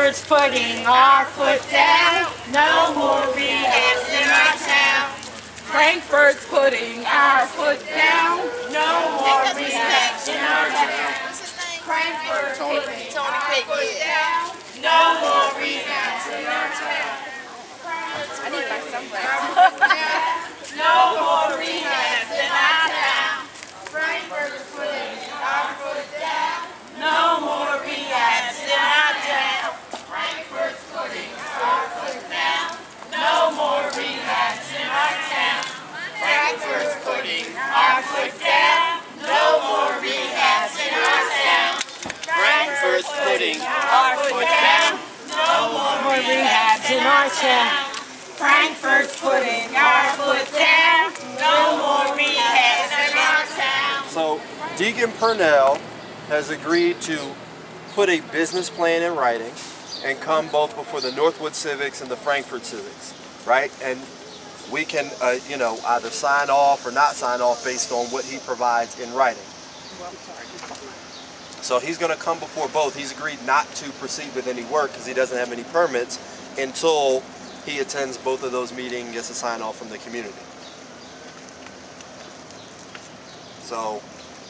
Frankford's putting our foot down. No more rehabs in our town. Frankford's putting our foot down. No more rehabs in our town. Frankford's putting our foot down. No more rehabs in our town. I need my sunglasses. No more rehabs in our town. Frankford's putting our foot down. No more rehabs in our town. Frankford's putting our foot down. No more rehabs in our town. Frankford's putting our foot down. No more rehabs in our town. Frankford's putting our foot down. No more rehabs in our town. Frankford's putting our foot down. No more rehabs in our town. So Deacon Purnell has agreed to put a business plan in writing and come both before the Northwood Civics and the Frankford Civics, right? And we can, either sign off or not sign off based on what he provides in writing. So he's going to come before both. He's agreed not to proceed with any work because he doesn't have any permits until he attends both of those meetings and gets a sign off from the community. So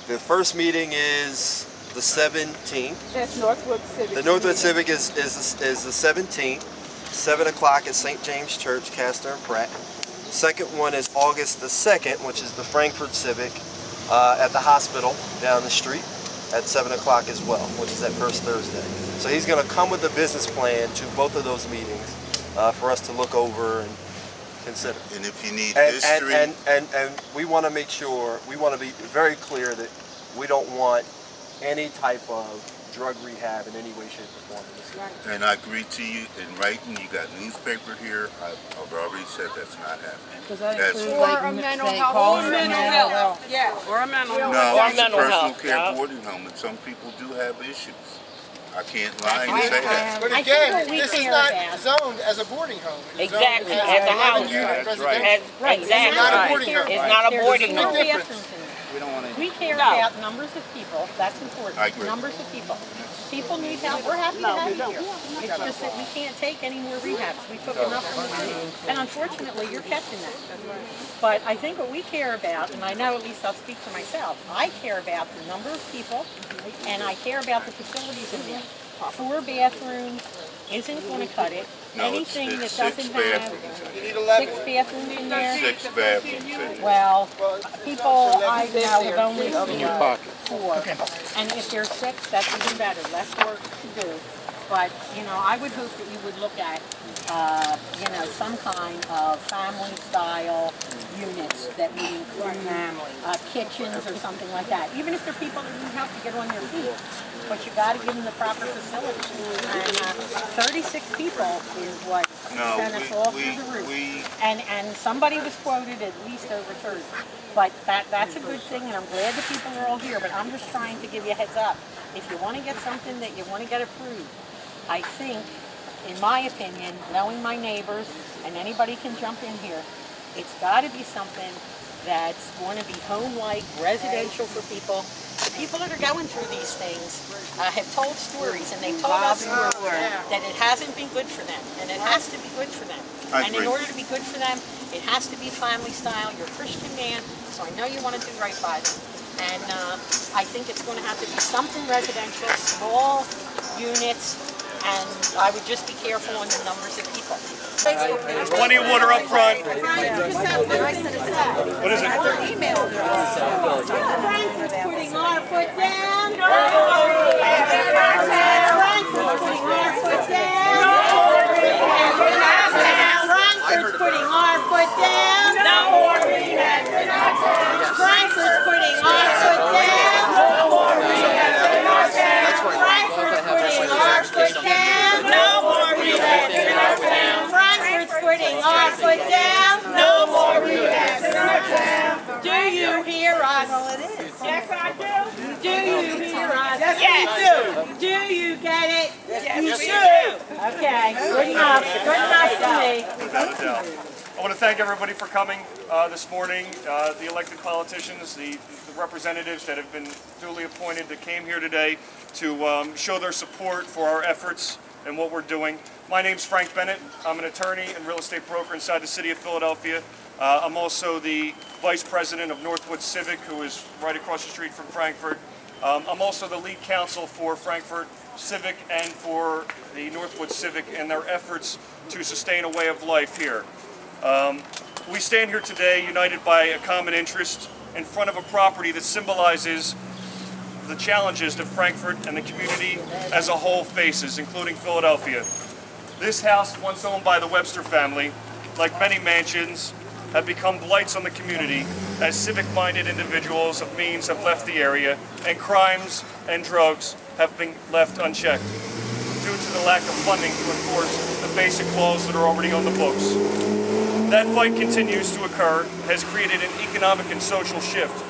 the first meeting is the 17th. That's Northwood Civic. The Northwood Civic is the 17th, 7 o'clock at St. James Church, Castor and Pratt. The second one is August the 2nd, which is the Frankford Civic at the hospital down the street at 7 o'clock as well, which is that first Thursday. So he's going to come with a business plan to both of those meetings for us to look over and consider. And if you need history, and we want to make sure, we want to be very clear that we don't want any type of drug rehab in any way, shape, or form in this city. and I agree to you in writing, you got newspaper here, I've already said that's not happening. Does that That's include why. like mental health? Or mental health. Yeah, or a mental health. No, Or it's a mental personal health, care yeah. boarding home, and some people do have issues. I can't lie and say that. But I again, think what we this is care not about- zoned as a boarding home. It's zoned Exactly, as as a a house. 11-unit That's right. residential. Right. Exactly. It's not a Right. boarding home. It's not a There's boarding no home. bathrooms in there. We care No. about numbers of people. That's important. I agree. Numbers of people. People need help. We're happy to have you here. It's just that we can't take any more rehabs. We took enough from the city. And unfortunately, you're catching that. But I think what we care about, and I know at least I'll speak for myself, I care about the number of people, and I care about the facilities in there. 4 bathrooms isn't going to cut it. No, Anything it's that 6 doesn't have bathrooms. You need 11. 6 bathrooms in there. 6 bathrooms. Well, people I know have only seen 4. And if there's 6, that's even better. Less work to do. But, I would hope that you would look at, some kind of family-style units that would include kitchens or something like that. Even if they're people that need help to get on their feet. But you got to give them the proper facilities. And 36 people is what sent us all through the roof. And somebody was quoted at least over 30. But that's a good thing, and I'm glad the people are all here. But I'm just trying to give you a heads up. If you want to get something that you want to get approved, I think, in my opinion, knowing my neighbors, and anybody can jump in here, it's got to be something that's going to be home-like, residential for people. The people that are going through these things have told stories, and they've told us that it hasn't been good for them, and it has to be good for them. I And in agree. order to be good for them, it has to be family style. You're a Christian man, so I know you want to do right by them. And I think it's going to have to be something residential, small units, and I would just be careful on the numbers of people. Plenty of water up front. What is it? Frankford's putting our foot down. Frankford's putting our foot down. Frankford's putting our foot down. No more rehabs in our town. Frankford's putting our foot down. No more rehabs in our town. Frankford's putting our foot down. No more rehabs in our town. Frankford's putting our foot down. No more rehabs in our town. Do you hear us? Yes, I do. Do you hear us? Yes, we do. Do you get it? Yes, we do. Okay, good enough. Good enough for me. Without a doubt. I want to thank everybody for coming this morning, the elected politicians, the representatives that have been duly appointed that came here today to show their support for our efforts and what we're doing. My name's Frank Bennett. I'm an attorney and real estate broker inside the city of Philadelphia. I'm also the vice president of Northwood Civic, who is right across the street from Frankford. I'm also the lead counsel for Frankford Civic and for the Northwood Civic in their efforts to sustain a way of life here. We stand here today united by a common interest in front of a property that symbolizes the challenges that Frankfurt and the community as a whole faces, including Philadelphia. This house, once owned by the Webster family, like many mansions, have become blights on the community as civic-minded individuals of means have left the area and crimes and drugs have been left unchecked due to the lack of funding to enforce the basic laws that are already on the books. That fight continues to occur, has created an economic and social shift.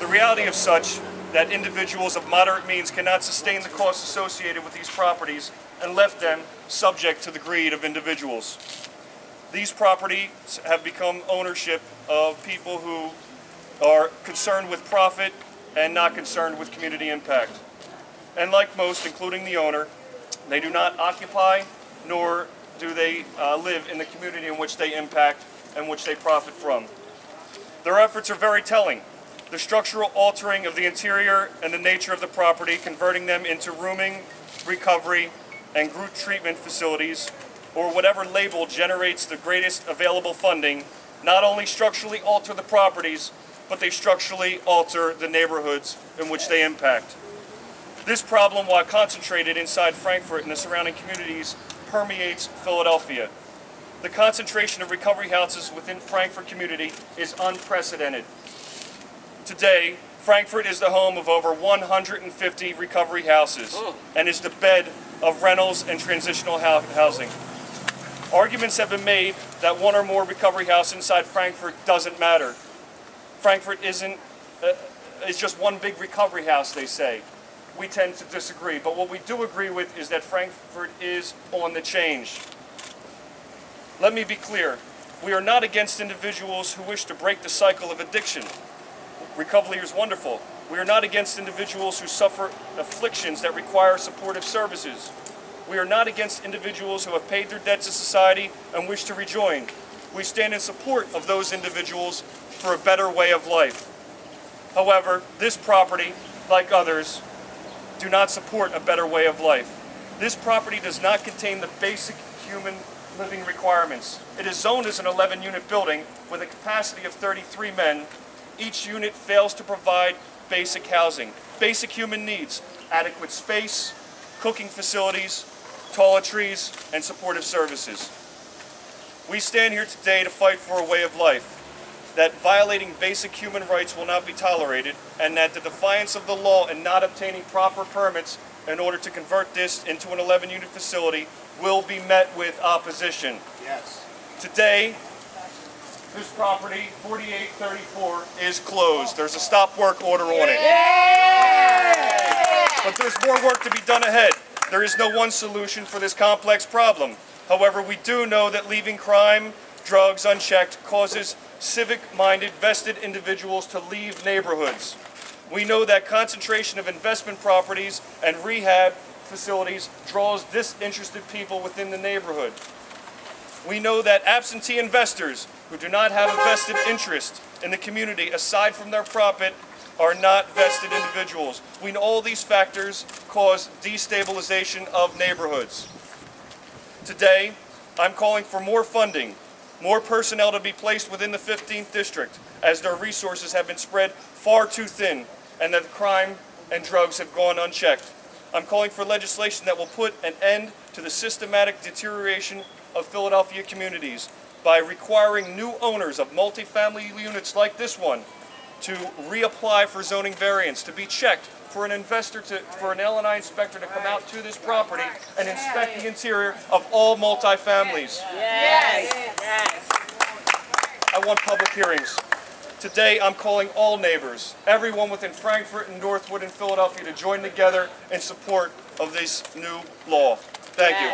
The reality of such that individuals of moderate means cannot sustain the costs associated with these properties and left them subject to the greed of individuals. These properties have become ownership of people who are concerned with profit and not concerned with community impact. And like most, including the owner, they do not occupy nor do they live in the community in which they impact and which they profit from. Their efforts are very telling. The structural altering of the interior and the nature of the property, converting them into rooming, recovery, and group treatment facilities, or whatever label generates the greatest available funding, not only structurally alter the properties, but they structurally alter the neighborhoods in which they impact. This problem, while concentrated inside Frankfurt and the surrounding communities, permeates Philadelphia. The concentration of recovery houses within Frankfurt community is unprecedented. Today, Frankfurt is the home of over 150 recovery houses and is the bed of rentals and transitional housing. Arguments have been made that one or more recovery house inside Frankfurt doesn't matter. Frankfurt is just one big recovery house, they say. We tend to disagree, but what we do agree with is that Frankfurt is on the change. Let me be clear. We are not against individuals who wish to break the cycle of addiction. Recovery is wonderful. We are not against individuals who suffer afflictions that require supportive services. We are not against individuals who have paid their debt to society and wish to rejoin. We stand in support of those individuals for a better way of life. However, this property, like others, do not support a better way of life. This property does not contain the basic human living requirements. It is zoned as an 11-unit building with a capacity of 33 men. Each unit fails to provide basic housing, basic human needs, adequate space, cooking facilities, toiletries, and supportive services. We stand here today to fight for a way of life, that violating basic human rights will not be tolerated, and that the defiance of the law and not obtaining proper permits in order to convert this into an 11-unit facility will be met with opposition. Yes. Today, this property, 4834, is closed. There's a stop work order on it. But there's more work to be done ahead. There is no one solution for this complex problem. However, we do know that leaving crime, drugs unchecked causes civic-minded, vested individuals to leave neighborhoods. We know that concentration of investment properties and rehab facilities draws disinterested people within the neighborhood. We know that absentee investors who do not have a vested interest in the community aside from their profit are not vested individuals. We know all these factors cause destabilization of neighborhoods. Today, I'm calling for more funding, more personnel to be placed within the 15th district as their resources have been spread far too thin and that crime and drugs have gone unchecked. I'm calling for legislation that will put an end to the systematic deterioration of Philadelphia communities by requiring new owners of multifamily units like this one to reapply for zoning variance, to be checked, for an investor for an L&I inspector to come out to this property and inspect the interior of all multifamilies. Yes. I want public hearings. Today, I'm calling all neighbors, everyone within Frankfurt and Northwood and Philadelphia, to join together in support of this new law. Thank you.